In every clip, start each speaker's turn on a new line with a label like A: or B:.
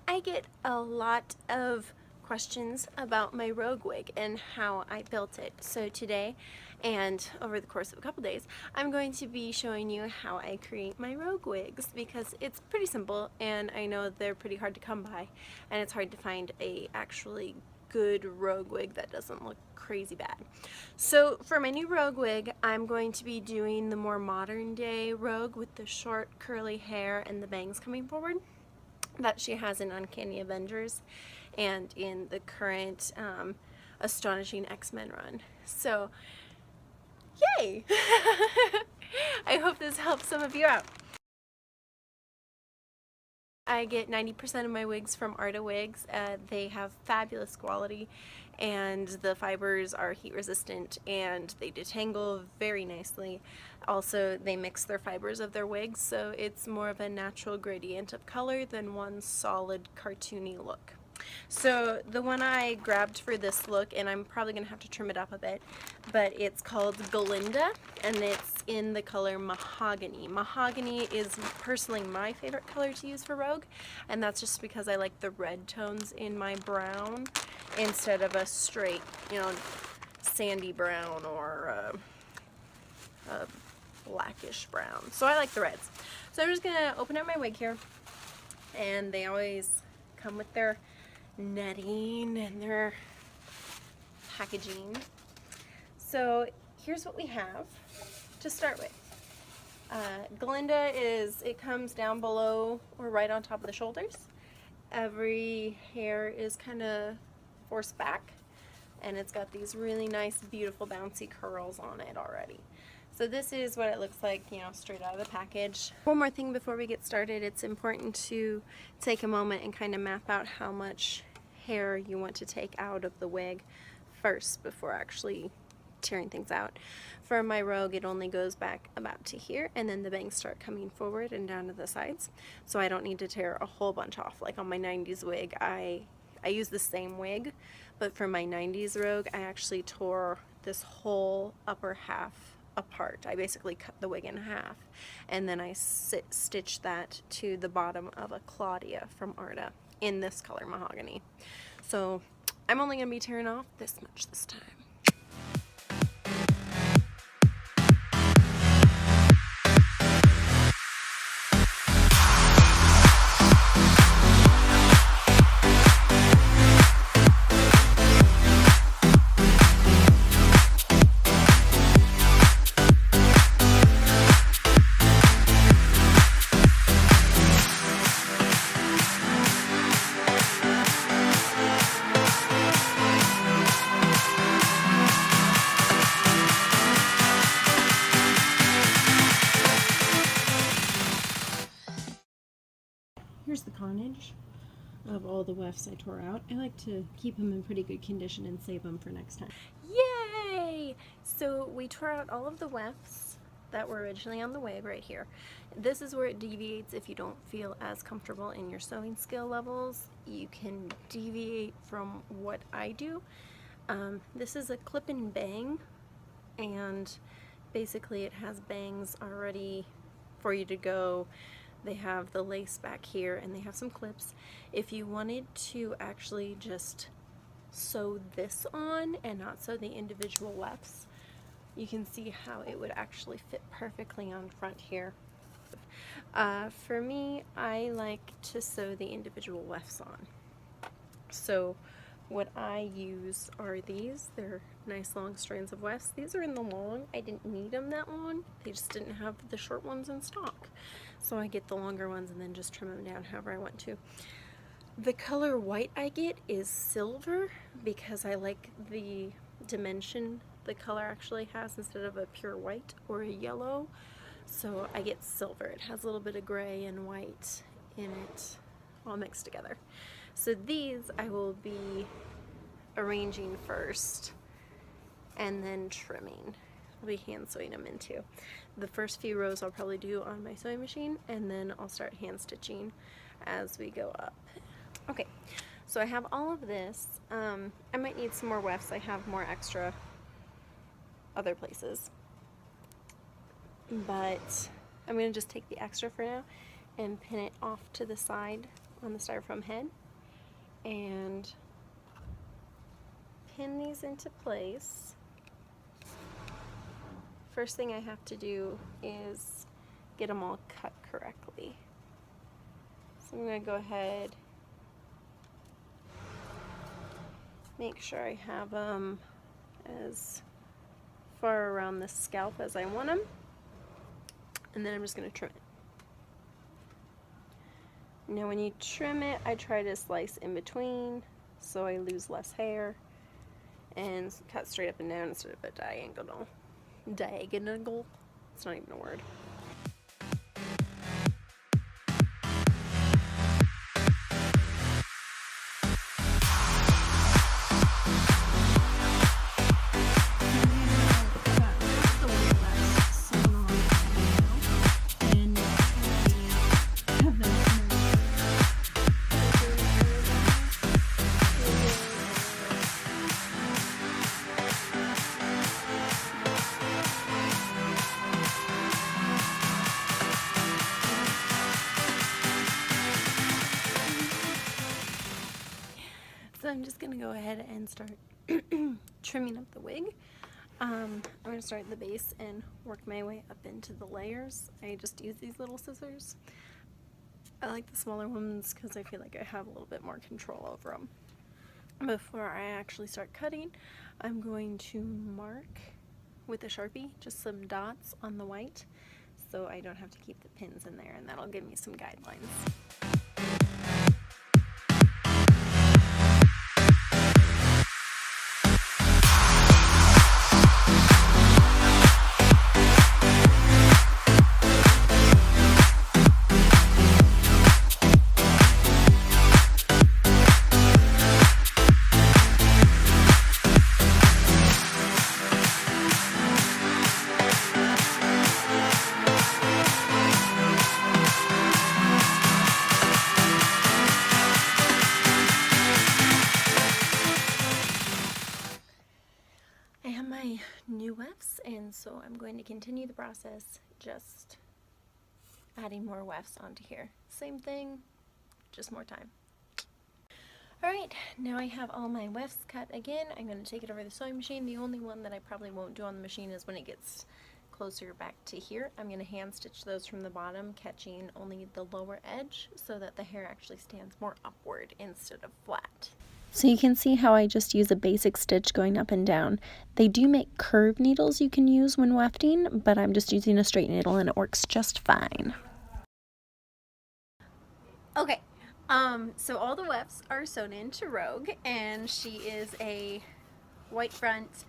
A: I get a lot of questions about my rogue wig and how I built it. So today, and over the course of a couple days, I'm going to be showing you how I create my rogue wigs because it's pretty simple and I know they're pretty hard to come by and it's hard to find a actually good rogue wig that doesn't look crazy bad. So for my new rogue wig, I'm going to be doing the more modern day rogue with the short curly hair and the bangs coming forward that she has in Uncanny Avengers and in the current Astonishing X-Men run. So, yay! I hope this helps some of you out. I get 90% of my wigs from Arda wigs. They have fabulous quality and the fibers are heat resistant and they detangle very nicely. Also, they mix their fibers of their wigs, so it's more of a natural gradient of color than one solid cartoony look. So the one I grabbed for this look, and I'm probably going to have to trim it up a bit, but it's called Glinda, and it's in the color Mahogany. Mahogany is personally my favorite color to use for rogue, and that's just because I like the red tones in my brown instead of a straight, sandy brown or a blackish brown. So I like the reds. So I'm just going to open up my wig here, and they always come with their netting and their packaging. So here's what we have to start with. Glinda it comes down below or right on top of the shoulders. Every hair is kind of forced back and it's got these really nice beautiful bouncy curls on it already. So this is what it looks like, straight out of the package. One more thing before we get started, it's important to take a moment and kind of map out how much hair you want to take out of the wig first before actually tearing things out. For my rogue, it only goes back about to here, and then the bangs start coming forward and down to the sides. So I don't need to tear a whole bunch off. Like on my 90s wig, I use the same wig, but for my 90s rogue, I actually tore this whole upper half apart. I basically cut the wig in half and then I stitched that to the bottom of a Claudia from Arda in this color Mahogany. So I'm only going to be tearing off this much this time. Here's the carnage of all the wefts I tore out. I like to keep them in pretty good condition and save them for next time. Yay! So we tore out all of the wefts that were originally on the wig right here. This is where it deviates if you don't feel as comfortable in your sewing skill levels. You can deviate from what I do. This is a clip and bang, and basically it has bangs already for you to go. They have the lace back here and they have some clips. If you wanted to actually just sew this on and not sew the individual wefts, you can see how it would actually fit perfectly on front here. For me, I like to sew the individual wefts on. So what I use are these. They're nice long strands of wefts. These are in the long. I didn't need them that long. They just didn't have the short ones in stock. So I get the longer ones and then just trim them down however I want to. The color white I get is silver because I like the dimension the color actually has instead of a pure white or a yellow. So I get silver. It has a little bit of gray and white in it all mixed together. So these I will be arranging first and then trimming. I'll be hand sewing them into. The first few rows I'll probably do on my sewing machine and then I'll start hand stitching as we go up. Okay, so I have all of this. I might need some more wefts. I have more extra other places. But I'm going to just take the extra for now and pin it off to the side on the styrofoam head and pin these into place. First thing I have to do is get them all cut correctly. So I'm going to go ahead, make sure I have them as far around the scalp as I want them, and then I'm just going to trim it. Now when you trim it, I try to slice in between so I lose less hair, and cut straight up and down instead of a diagonal. Diagonal? It's not even a word. So I'm just going to go ahead and start trimming up the wig. I'm going to start at the base and work my way up into the layers. I just use these little scissors. I like the smaller ones because I feel like I have a little bit more control over them. Before I actually start cutting, I'm going to mark with a Sharpie just some dots on the white so I don't have to keep the pins in there, and that'll give me some guidelines. New wefts, and so I'm going to continue the process, just adding more wefts onto here. Same thing, just more time. Alright, now I have all my wefts cut again. I'm going to take it over the sewing machine. The only one that I probably won't do on the machine is when it gets closer back to here. I'm going to hand stitch those from the bottom, catching only the lower edge so that the hair actually stands more upward instead of flat. So you can see how I just use a basic stitch going up and down. They do make curved needles you can use when wefting, but I'm just using a straight needle and it works just fine. Okay, so all the wefts are sewn into Rogue, and she is a white front,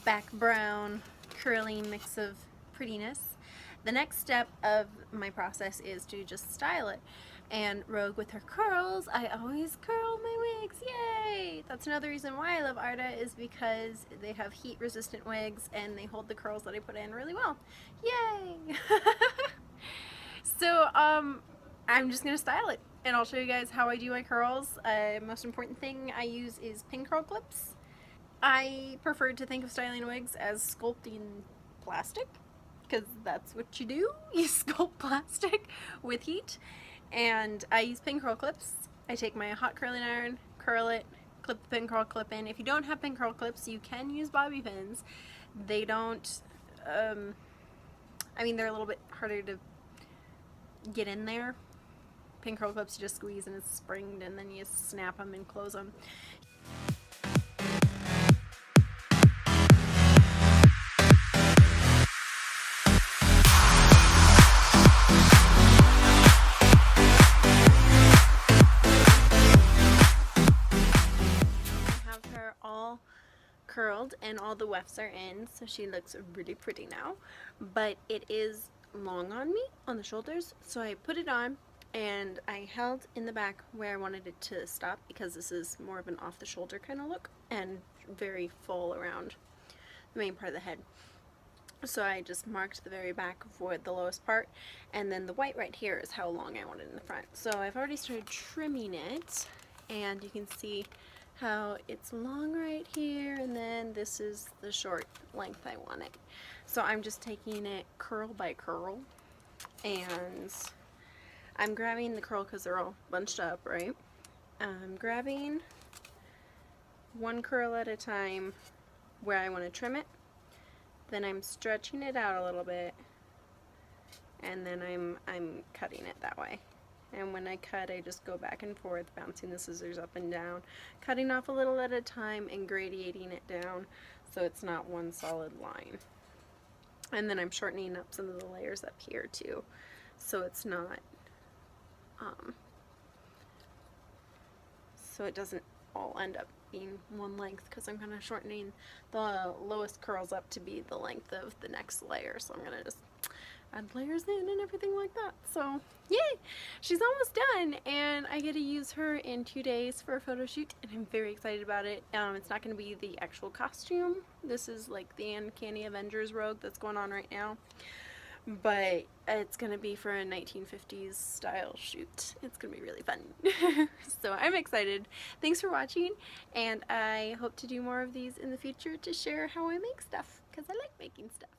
A: back brown, curly mix of prettiness. The next step of my process is to just style it. And Rogue, with her curls, I always curl my wigs, yay! That's another reason why I love Arda, is because they have heat resistant wigs and they hold the curls that I put in really well. Yay! So I'm just gonna style it, and I'll show you guys how I do my curls. Most important thing I use is pin curl clips. I prefer to think of styling wigs as sculpting plastic, because that's what you do. You sculpt plastic with heat. And I use pin curl clips. I take my hot curling iron, curl it, clip the pin curl clip in. If you don't have pin curl clips, you can use bobby pins. They don't, I mean, they're a little bit harder to get in there. Pin curl clips, you just squeeze and it's springed, and then you snap them and close them. Curled and all the wefts are in, so she looks really pretty now, but it is long on me on the shoulders, so I put it on and I held in the back where I wanted it to stop, because this is more of an off the shoulder kind of look and very full around the main part of the head. So I just marked the very back for the lowest part, and then the white right here is how long I want it in the front. So I've already started trimming it, and you can see how it's long right here, and then this is the short length I want it. So I'm just taking it curl by curl, and I'm grabbing the curl because they're all bunched up, right? I'm grabbing one curl at a time where I want to trim it. Then I'm stretching it out a little bit, and then I'm cutting it that way. And when I cut, I just go back and forth, bouncing the scissors up and down, cutting off a little at a time and gradiating it down so it's not one solid line. And then I'm shortening up some of the layers up here too, so it's not, so it doesn't all end up being one length, because I'm kind of shortening the lowest curls up to be the length of the next layer. So I'm gonna just add layers in and everything like that. So yay, she's almost done, and I get to use her in 2 days for a photo shoot, and I'm very excited about it. It's not going to be the actual costume. This is like the Uncanny Avengers rogue that's going on right now, but it's going to be for a 1950s style shoot. It's going to be really fun. So I'm excited. Thanks for watching, and I hope to do more of these in the future to share how I make stuff, because I like making stuff.